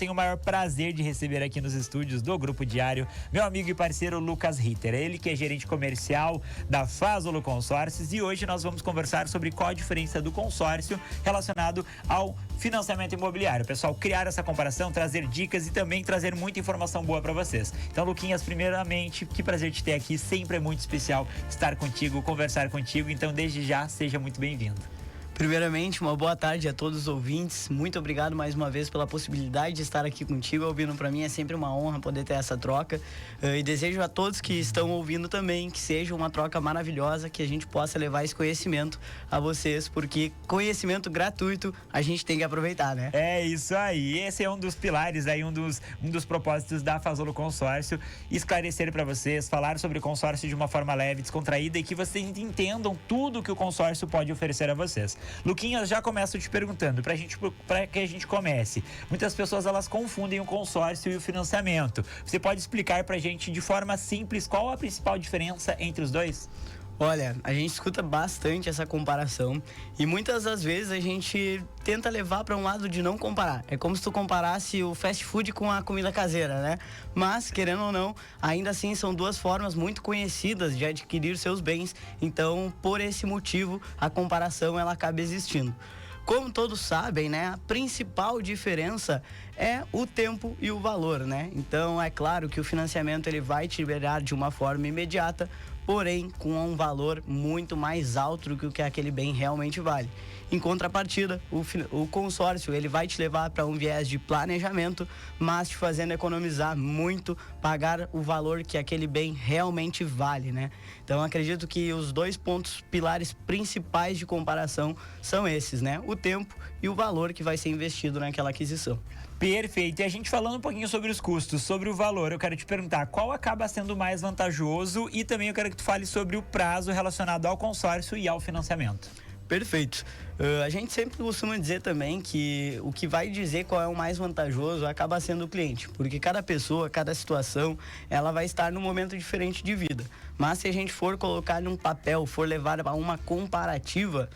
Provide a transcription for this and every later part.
Tenho o maior prazer de receber aqui nos estúdios do Grupo Diário meu amigo e parceiro Lucas Ritter. Ele que é gerente comercial da Fazolo Consórcios, e hoje nós vamos conversar sobre qual a diferença do consórcio relacionado ao financiamento imobiliário. Pessoal, criar essa comparação, trazer dicas e também trazer muita informação boa para vocês. Então, Luquinhas, primeiramente, que prazer te ter aqui. Sempre é muito especial estar contigo, conversar contigo. Então, desde já, seja muito bem-vindo. Primeiramente, uma boa tarde a todos os ouvintes. Muito obrigado mais uma vez pela possibilidade de estar aqui contigo ouvindo. Para mim é sempre uma honra poder ter essa troca. E desejo a todos que estão ouvindo também que seja uma troca maravilhosa, que a gente possa levar esse conhecimento a vocês, porque conhecimento gratuito a gente tem que aproveitar, né? É isso aí. Esse é um dos pilares, aí, um dos propósitos da Fazolo Consórcio. Esclarecer para vocês, falar sobre consórcio de uma forma leve, descontraída e que vocês entendam tudo que o consórcio pode oferecer a vocês. Luquinhas, já começo te perguntando, para que a gente comece. Muitas pessoas, elas confundem o consórcio e o financiamento. Você pode explicar pra gente de forma simples qual a principal diferença entre os dois? Olha, a gente escuta bastante essa comparação e muitas das vezes a gente tenta levar para um lado de não comparar. É como se tu comparasse o fast food com a comida caseira, né? Mas, querendo ou não, ainda assim são duas formas muito conhecidas de adquirir seus bens. Então, por esse motivo, a comparação ela acaba existindo. Como todos sabem, né, a principal diferença é o tempo e o valor, né? Então, é claro que o financiamento ele vai te liberar de uma forma imediata, porém com um valor muito mais alto do que o que aquele bem realmente vale. Em contrapartida, o consórcio ele vai te levar para um viés de planejamento, mas te fazendo economizar muito, pagar o valor que aquele bem realmente vale, né? Então, acredito que os dois pontos pilares principais de comparação são esses, né? O tempo e o valor que vai ser investido naquela aquisição. Perfeito. E a gente falando um pouquinho sobre os custos, sobre o valor, eu quero te perguntar qual acaba sendo mais vantajoso, e também eu quero que tu fale sobre o prazo relacionado ao consórcio e ao financiamento. Perfeito. A gente sempre costuma dizer também que o que vai dizer qual é o mais vantajoso acaba sendo o cliente, porque cada pessoa, cada situação, ela vai estar num momento diferente de vida. Mas se a gente for colocar num papel, for levar a uma comparativa,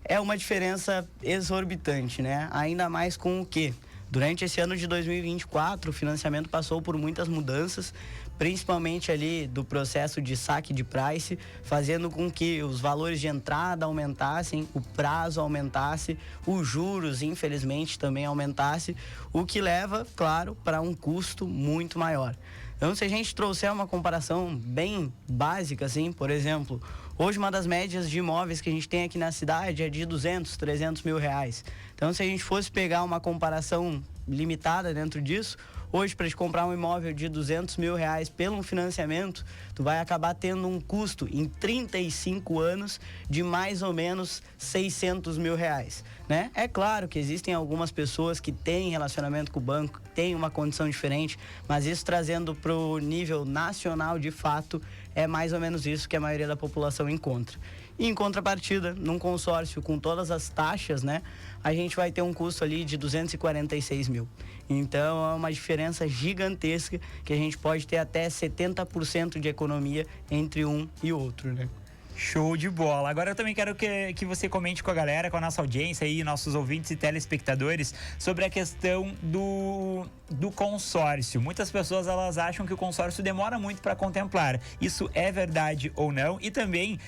é uma diferença exorbitante, né? Ainda mais com o quê? Durante esse ano de 2024, o financiamento passou por muitas mudanças, principalmente ali do processo de saque de price, fazendo com que os valores de entrada aumentassem, o prazo aumentasse, os juros, infelizmente, também aumentasse, o que leva, claro, para um custo muito maior. Então, se a gente trouxer uma comparação bem básica, assim, por exemplo, hoje uma das médias de imóveis que a gente tem aqui na cidade é de 200, 300 mil reais. Então, se a gente fosse pegar uma comparação limitada dentro disso, hoje para te comprar um imóvel de 200 mil reais pelo financiamento, tu vai acabar tendo um custo em 35 anos de mais ou menos 600 mil reais, né? É claro que existem algumas pessoas que têm relacionamento com o banco, têm uma condição diferente, mas isso trazendo para o nível nacional de fato, é mais ou menos isso que a maioria da população encontra. E em contrapartida, num consórcio com todas as taxas, né, a gente vai ter um custo ali de 246 mil. Então é uma diferença gigantesca que a gente pode ter até 70% de economia entre um e outro, né? Show de bola. Agora eu também quero que você comente com a galera, com a nossa audiência aí, nossos ouvintes e telespectadores, sobre a questão do consórcio. Muitas pessoas, elas acham que o consórcio demora muito para contemplar. Isso é verdade ou não? E também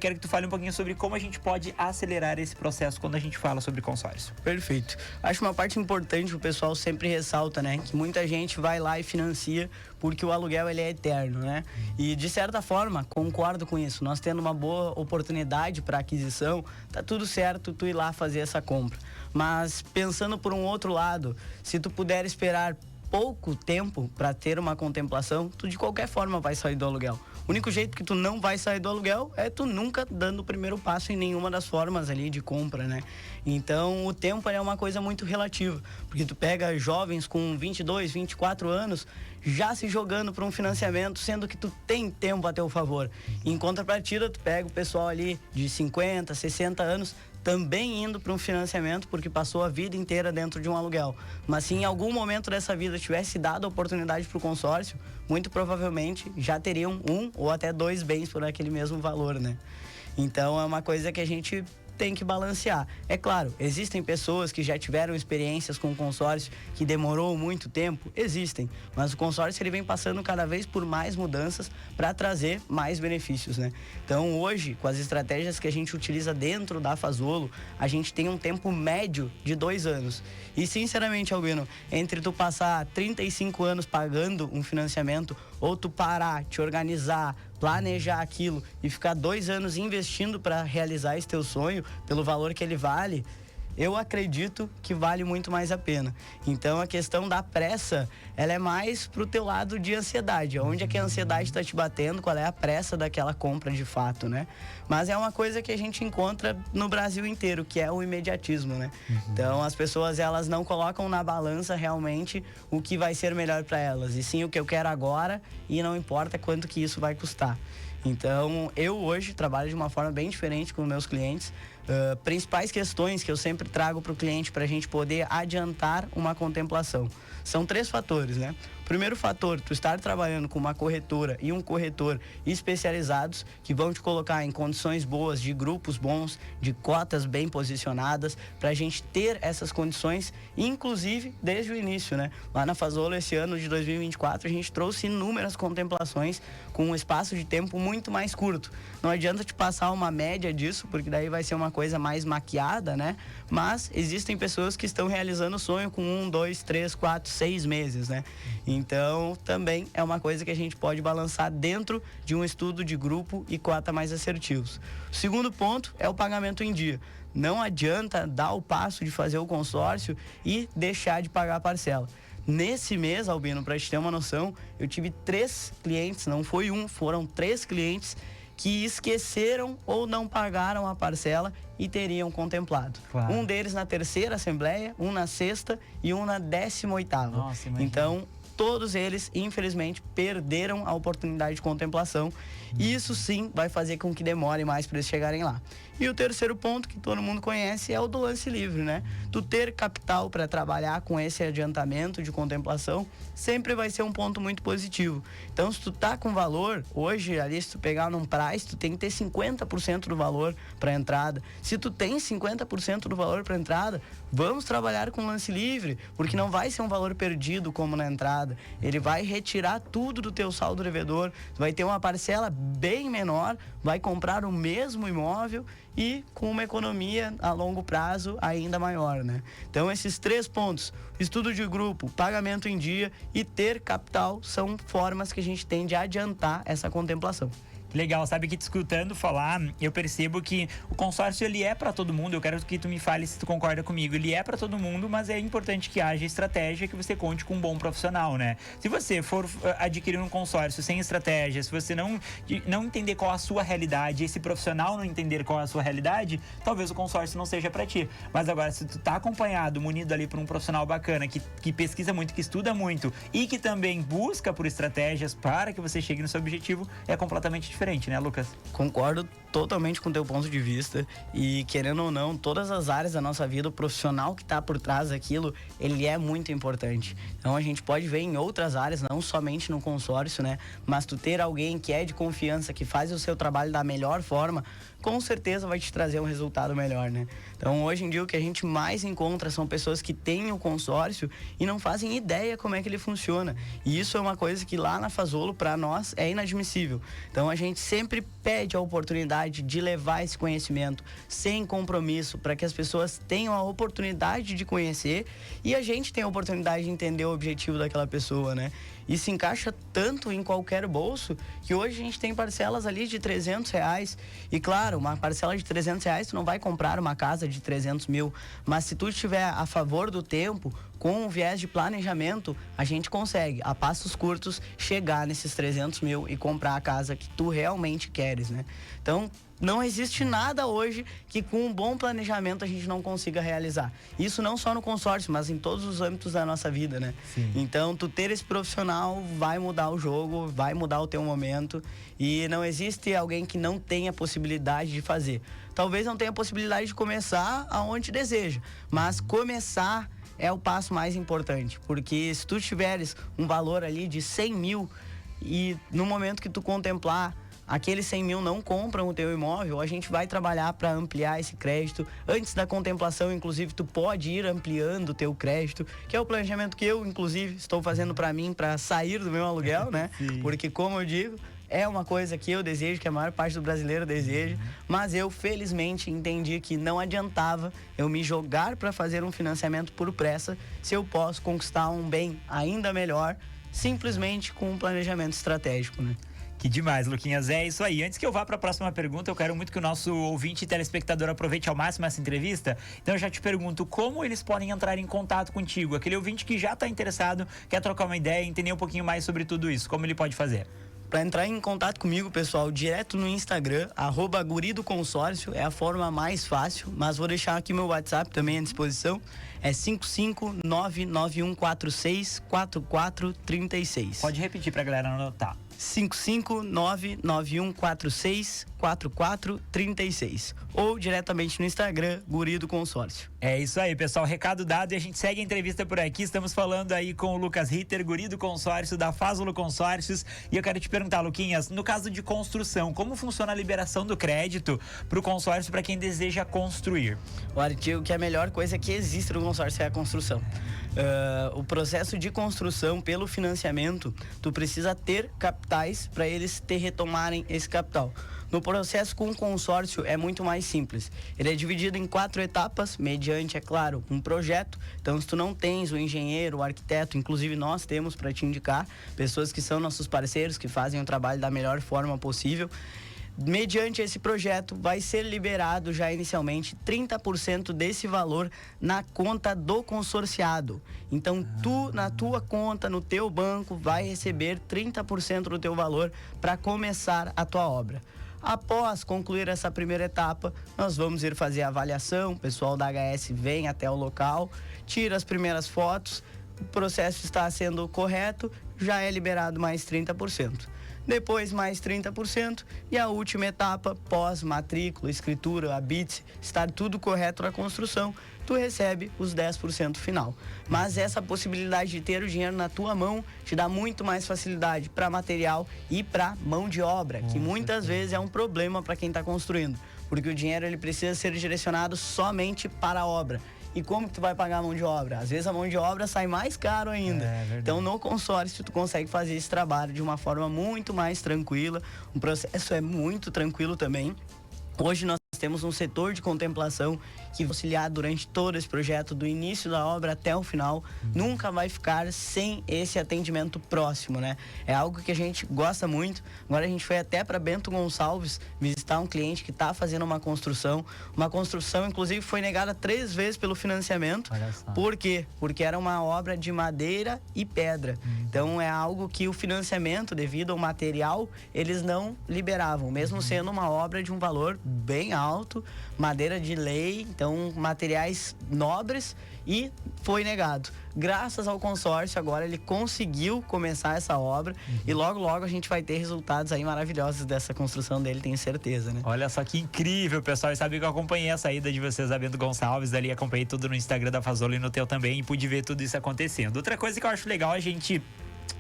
quero que tu fale um pouquinho sobre como a gente pode acelerar esse processo quando a gente fala sobre consórcio. Perfeito. Acho uma parte importante que o pessoal sempre ressalta, né? Que muita gente vai lá e financia porque o aluguel ele é eterno, né? E de certa forma, concordo com isso. Nós tendo uma boa oportunidade para aquisição, tá tudo certo tu ir lá fazer essa compra. Mas pensando por um outro lado, se tu puder esperar pouco tempo para ter uma contemplação, tu de qualquer forma vai sair do aluguel. O único jeito que tu não vai sair do aluguel é tu nunca dando o primeiro passo em nenhuma das formas ali de compra, né? Então, o tempo é uma coisa muito relativa, porque tu pega jovens com 22, 24 anos já se jogando para um financiamento, sendo que tu tem tempo a teu favor. Em contrapartida, tu pega o pessoal ali de 50, 60 anos também indo para um financiamento porque passou a vida inteira dentro de um aluguel. Mas se em algum momento dessa vida tivesse dado a oportunidade para o consórcio, muito provavelmente já teriam um ou até dois bens por aquele mesmo valor, né? Então é uma coisa que a gente tem que balancear. É claro, existem pessoas que já tiveram experiências com o consórcio que demorou muito tempo, existem, mas o consórcio ele vem passando cada vez por mais mudanças para trazer mais benefícios, né? Então hoje, com as estratégias que a gente utiliza dentro da Fazolo, a gente tem um tempo médio de 2 anos. E sinceramente, Albino, entre tu passar 35 anos pagando um financiamento ou tu parar, te organizar, planejar aquilo e ficar 2 anos investindo para realizar esse teu sonho pelo valor que ele vale, eu acredito que vale muito mais a pena. Então a questão da pressa, ela é mais pro teu lado de ansiedade. Onde é que a ansiedade está te batendo, qual é a pressa daquela compra de fato, né? Mas é uma coisa que a gente encontra no Brasil inteiro, que é o imediatismo, né? Então as pessoas, elas não colocam na balança realmente o que vai ser melhor para elas, e sim o que eu quero agora, e não importa quanto que isso vai custar. Então, eu hoje trabalho de uma forma bem diferente com meus clientes. Principais questões que eu sempre trago para o cliente para a gente poder adiantar uma contemplação. São 3 fatores, né? Primeiro fator, tu estar trabalhando com uma corretora e um corretor especializados que vão te colocar em condições boas, de grupos bons, de cotas bem posicionadas, para a gente ter essas condições, inclusive desde o início, né? Lá na Fazolo, esse ano de 2024, a gente trouxe inúmeras contemplações com um espaço de tempo muito mais curto. Não adianta te passar uma média disso, porque daí vai ser uma coisa mais maquiada, né? Mas existem pessoas que estão realizando o sonho com 1, 2, 3, 4, 6 meses, né? Então, também é uma coisa que a gente pode balançar dentro de um estudo de grupo e cota mais assertivos. O segundo ponto é o pagamento em dia. Não adianta dar o passo de fazer o consórcio e deixar de pagar a parcela. Nesse mês, Albino, para te ter uma noção, eu tive 3 clientes, não foi um, foram 3 clientes que esqueceram ou não pagaram a parcela e teriam contemplado. Claro. Um deles na 3ª assembleia, um na 6ª e um na 18ª. Nossa, imagina. Então, todos eles, infelizmente, perderam a oportunidade de contemplação. E isso sim vai fazer com que demore mais para eles chegarem lá. E o terceiro ponto, que todo mundo conhece, é o do lance livre, né? Tu ter capital para trabalhar com esse adiantamento de contemplação sempre vai ser um ponto muito positivo. Então, se tu tá com valor, hoje ali, se tu pegar num price, tu tem que ter 50% do valor para entrada. Se tu tem 50% do valor para entrada, vamos trabalhar com lance livre, porque não vai ser um valor perdido como na entrada. Ele vai retirar tudo do teu saldo devedor, tu vai ter uma parcela bem menor, vai comprar o mesmo imóvel e com uma economia a longo prazo ainda maior, né? Então esses 3 pontos, estudo de grupo, pagamento em dia e ter capital, são formas que a gente tem de adiantar essa contemplação. Legal, sabe que te escutando falar, eu percebo que o consórcio ele é para todo mundo. Eu quero que tu me fale se tu concorda comigo. Ele é para todo mundo, mas é importante que haja estratégia, que você conte com um bom profissional, né? Se você for adquirir um consórcio sem estratégia, se você não entender qual a sua realidade, esse profissional não entender qual a sua realidade, talvez o consórcio não seja para ti. Mas agora, se tu tá acompanhado, munido ali por um profissional bacana, que pesquisa muito, que estuda muito e que também busca por estratégias para que você chegue no seu objetivo, é completamente diferente, né, Lucas? Concordo totalmente com o teu ponto de vista e, querendo ou não, todas as áreas da nossa vida, o profissional que está por trás daquilo, ele é muito importante. Então a gente pode ver em outras áreas, não somente no consórcio, né? Mas tu ter alguém que é de confiança, que faz o seu trabalho da melhor forma, com certeza vai te trazer um resultado melhor, né? Então hoje em dia o que a gente mais encontra são pessoas que têm o consórcio e não fazem ideia como é que ele funciona. E isso é uma coisa que lá na Fazolo, para nós, é inadmissível. Então a gente sempre pede a oportunidade de levar esse conhecimento sem compromisso, para que as pessoas tenham a oportunidade de conhecer e a gente tenha a oportunidade de entender o objetivo daquela pessoa, né? E se encaixa tanto em qualquer bolso que hoje a gente tem parcelas ali de R$300. E claro, uma parcela de R$300 tu não vai comprar uma casa de 300 mil, mas se tu estiver a favor do tempo, com um viés de planejamento, a gente consegue, a passos curtos, chegar nesses 300 mil e comprar a casa que tu realmente queres, né? Então, não existe nada hoje que com um bom planejamento a gente não consiga realizar. Isso não só no consórcio, mas em todos os âmbitos da nossa vida, né? Sim. Então, tu ter esse profissional vai mudar o jogo, vai mudar o teu momento e não existe alguém que não tenha possibilidade de fazer. Talvez não tenha possibilidade de começar aonde deseja, mas começar é o passo mais importante, porque se tu tiveres um valor ali de 100 mil e no momento que tu contemplar aqueles 100 mil não compram o teu imóvel, a gente vai trabalhar para ampliar esse crédito. Antes da contemplação, inclusive, tu pode ir ampliando o teu crédito, que é o planejamento que eu, inclusive, estou fazendo para mim, para sair do meu aluguel, né? Porque, como eu digo, é uma coisa que eu desejo, que a maior parte do brasileiro deseja, mas eu, felizmente, entendi que não adiantava eu me jogar para fazer um financiamento por pressa se eu posso conquistar um bem ainda melhor, simplesmente com um planejamento estratégico, né? Que demais, Luquinhas. É isso aí. Antes que eu vá para a próxima pergunta, eu quero muito que o nosso ouvinte e telespectador aproveite ao máximo essa entrevista. Então eu já te pergunto, como eles podem entrar em contato contigo? Aquele ouvinte que já está interessado, quer trocar uma ideia, entender um pouquinho mais sobre tudo isso. Como ele pode fazer? Para entrar em contato comigo, pessoal, direto no Instagram, @guridoconsórcio, é a forma mais fácil, mas vou deixar aqui meu WhatsApp também à disposição, é 55991464436. Pode repetir para a galera anotar. 55991464436 ou diretamente no Instagram, Guri do Consórcio. É isso aí, pessoal, recado dado e a gente segue a entrevista por aqui. Estamos falando aí com o Lucas Ritter, Guri do Consórcio, da Fazolo Consórcios, e eu quero te perguntar, Luquinhas, no caso de construção, como funciona a liberação do crédito para o consórcio para quem deseja construir? Olha, tio, que a melhor coisa que existe no consórcio é a construção. O processo de construção pelo financiamento, tu precisa ter capitais para eles retomarem esse capital. No processo com o consórcio é muito mais simples. Ele é dividido em 4 etapas, mediante, é claro, um projeto. Então, se tu não tens o engenheiro, o arquiteto, inclusive nós temos para te indicar pessoas que são nossos parceiros, que fazem o trabalho da melhor forma possível. Mediante esse projeto, vai ser liberado já inicialmente 30% desse valor na conta do consorciado. Então, tu, na tua conta, no teu banco, vai receber 30% do teu valor para começar a tua obra. Após concluir essa primeira etapa, nós vamos ir fazer a avaliação, o pessoal da HS vem até o local, tira as primeiras fotos, o processo está sendo correto, já é liberado mais 30%. Depois mais 30% e a última etapa, pós-matrícula, escritura, habite, estar tudo correto na construção, tu recebe os 10% final. Mas essa possibilidade de ter o dinheiro na tua mão te dá muito mais facilidade para material e para mão de obra, que muitas vezes é um problema para quem está construindo, porque o dinheiro ele precisa ser direcionado somente para a obra. E como que tu vai pagar a mão de obra? Às vezes a mão de obra sai mais caro ainda. Então, no consórcio, tu consegue fazer esse trabalho de uma forma muito mais tranquila. O processo é muito tranquilo também. Hoje nós temos um setor de contemplação que vai auxiliar durante todo esse projeto, do início da obra até o final. Nunca vai ficar sem esse atendimento próximo, né? É algo que a gente gosta muito. Agora a gente foi até para Bento Gonçalves visitar um cliente que está fazendo uma construção. Uma construção, inclusive, foi negada 3 vezes pelo financiamento. Por quê? Porque era uma obra de madeira e pedra. Então é algo que o financiamento, devido ao material, eles não liberavam, mesmo sendo uma obra de um valor bem alto, madeira de lei, então materiais nobres, e foi negado. Graças ao consórcio, agora ele conseguiu começar essa obra e logo a gente vai ter resultados aí maravilhosos dessa construção dele, tenho certeza, né? Olha só que incrível, pessoal. E sabe que eu acompanhei a saída de vocês a Bento Gonçalves, dali acompanhei tudo no Instagram da Fazolo e no teu também, e pude ver tudo isso acontecendo. Outra coisa que eu acho legal a gente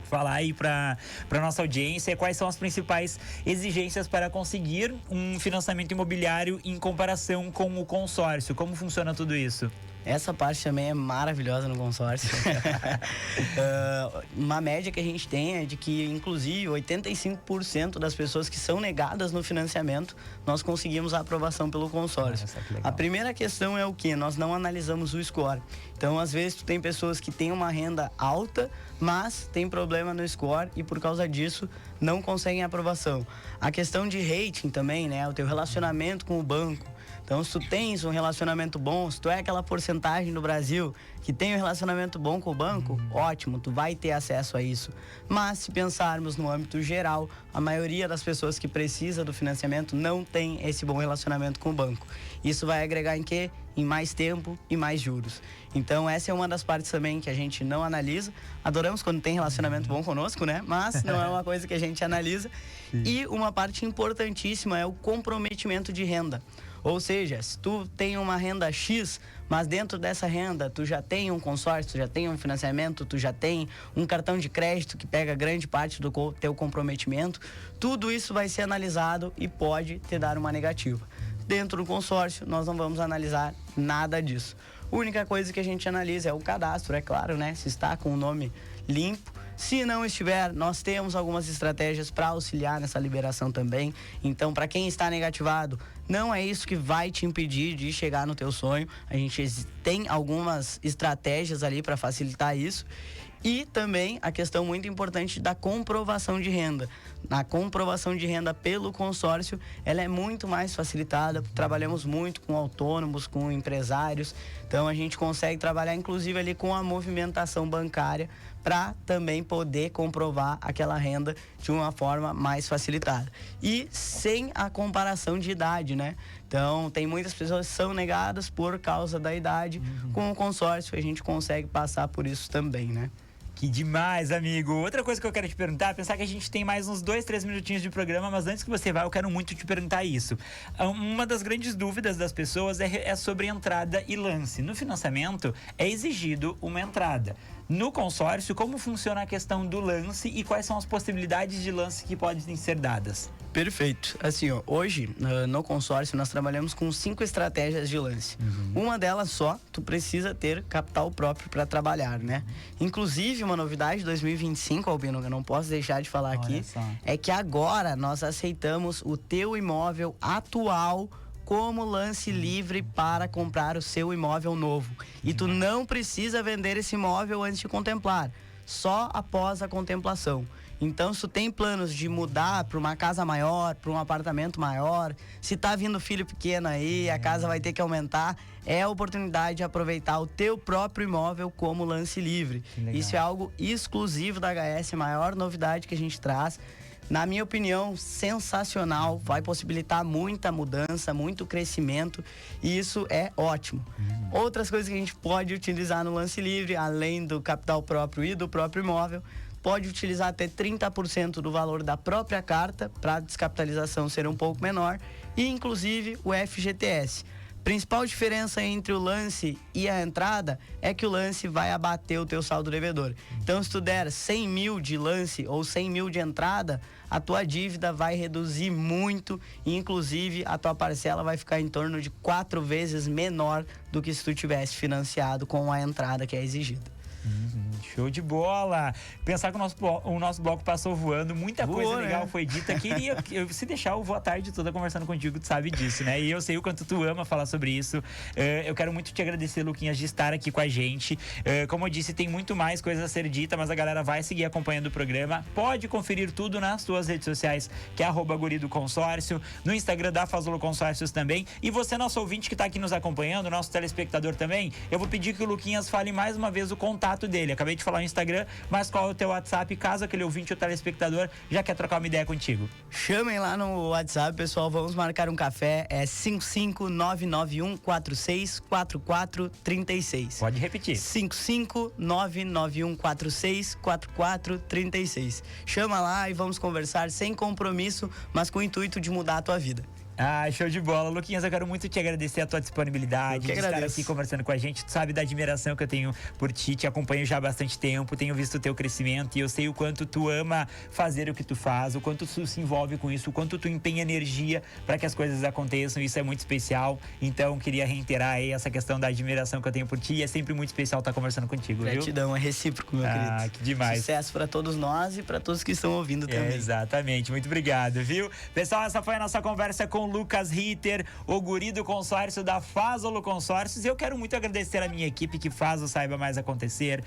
falar aí para nossa audiência quais são as principais exigências para conseguir um financiamento imobiliário em comparação com o consórcio. Como funciona tudo isso? Essa parte também é maravilhosa no consórcio. Uma média que a gente tem é de que, inclusive, 85% das pessoas que são negadas no financiamento, nós conseguimos a aprovação pelo consórcio. A primeira questão é o quê? Nós não analisamos o score. Então, às vezes, tu tem pessoas que têm uma renda alta, mas tem problema no score e, por causa disso, não conseguem a aprovação. A questão de rating também, né? O teu relacionamento com o banco. Então, se tu tens um relacionamento bom, se tu é aquela porcentagem no Brasil que tem um relacionamento bom com o banco, ótimo, tu vai ter acesso a isso. Mas, se pensarmos no âmbito geral, a maioria das pessoas que precisa do financiamento não tem esse bom relacionamento com o banco. Isso vai agregar em quê? Em mais tempo e mais juros. Então, essa é uma das partes também que a gente não analisa. Adoramos quando tem relacionamento bom conosco, né? Mas não é uma coisa que a gente analisa. E uma parte importantíssima é o comprometimento de renda. Ou seja, se tu tem uma renda X, mas dentro dessa renda tu já tem um consórcio, tu já tem um financiamento, tu já tem um cartão de crédito que pega grande parte do teu comprometimento, tudo isso vai ser analisado e pode te dar uma negativa. Dentro do consórcio, nós não vamos analisar nada disso. A única coisa que a gente analisa é o cadastro, é claro, né? Se está com o nome limpo. Se não estiver, nós temos algumas estratégias para auxiliar nessa liberação também. Então, para quem está negativado, não é isso que vai te impedir de chegar no teu sonho. A gente tem algumas estratégias ali para facilitar isso. E também a questão muito importante da comprovação de renda. A comprovação de renda pelo consórcio, ela é muito mais facilitada. Trabalhamos muito com autônomos, com empresários. Então a gente consegue trabalhar inclusive ali com a movimentação bancária para também poder comprovar aquela renda de uma forma mais facilitada. E sem a comparação de idade, né? Então, tem muitas pessoas que são negadas por causa da idade. Com o consórcio, a gente consegue passar por isso também, né? Que demais, amigo. Outra coisa que eu quero te perguntar, pensar que a gente tem mais uns 2, 3 minutinhos de programa, mas antes que você vá, eu quero muito te perguntar isso. Uma das grandes dúvidas das pessoas é sobre entrada e lance. No financiamento, é exigido uma entrada. No consórcio, como funciona a questão do lance e quais são as possibilidades de lance que podem ser dadas? Perfeito. Assim, ó, hoje, no consórcio, nós trabalhamos com 5 estratégias de lance. Uma delas só, tu precisa ter capital próprio para trabalhar, né? Inclusive, uma novidade de 2025, Albino, que eu não posso deixar de falar aqui, é que agora nós aceitamos o teu imóvel atual como lance livre para comprar o seu imóvel novo. E tu não precisa vender esse imóvel antes de contemplar, só após a contemplação. Então, se tu tem planos de mudar para uma casa maior, para um apartamento maior, se tá vindo filho pequeno aí, a casa vai ter que aumentar, é a oportunidade de aproveitar o teu próprio imóvel como lance livre. Isso é algo exclusivo da HS, a maior novidade que a gente traz. Na minha opinião, sensacional, vai possibilitar muita mudança, muito crescimento e isso é ótimo. Outras coisas que a gente pode utilizar no lance livre, além do capital próprio e do próprio imóvel, pode utilizar até 30% do valor da própria carta para a descapitalização ser um pouco menor e inclusive o FGTS. Principal diferença entre o lance e a entrada é que o lance vai abater o teu saldo devedor. Então, se tu der 100 mil de lance ou 100 mil de entrada, a tua dívida vai reduzir muito e, inclusive, a tua parcela vai ficar em torno de 4 vezes menor do que se tu tivesse financiado com a entrada que é exigida. Show de bola! Pensar que o nosso bloco passou voando, muita coisa legal foi dita. Se deixar, eu vou a tarde toda conversando contigo, tu sabe disso, né? E eu sei o quanto tu ama falar sobre isso. Eu quero muito te agradecer, Luquinhas, de estar aqui com a gente. Como eu disse, tem muito mais coisa a ser dita, mas a galera vai seguir acompanhando o programa. Pode conferir tudo nas tuas redes sociais, que é @guri do consórcio, no Instagram da Fazolo Consórcios também. E você, nosso ouvinte que tá aqui nos acompanhando, nosso telespectador também, eu vou pedir que o Luquinhas fale mais uma vez o contato dele. Acabei de falar no Instagram, mas qual é o teu WhatsApp, caso aquele ouvinte ou telespectador já quer trocar uma ideia contigo? Chamem lá no WhatsApp, pessoal, vamos marcar um café, é 55991464436. Pode repetir. 55991464436. Chama lá e vamos conversar sem compromisso, mas com o intuito de mudar a tua vida. Ah, show de bola. Luquinhas, eu quero muito te agradecer a tua disponibilidade, de estar aqui conversando com a gente. Tu sabe da admiração que eu tenho por ti, te acompanho já há bastante tempo, tenho visto o teu crescimento e eu sei o quanto tu ama fazer o que tu faz, o quanto tu se envolve com isso, o quanto tu empenha energia para que as coisas aconteçam. Isso é muito especial. Então, queria reiterar aí essa questão da admiração que eu tenho por ti e é sempre muito especial estar conversando contigo, viu? Gratidão, é recíproco, meu querido. Ah, que demais. Sucesso para todos nós e para todos que estão ouvindo também. Exatamente, muito obrigado, viu? Pessoal, essa foi a nossa conversa com Lucas Ritter, o guri do consórcio da Fazolo Consórcios. Eu quero muito agradecer a minha equipe que faz o Saiba Mais acontecer.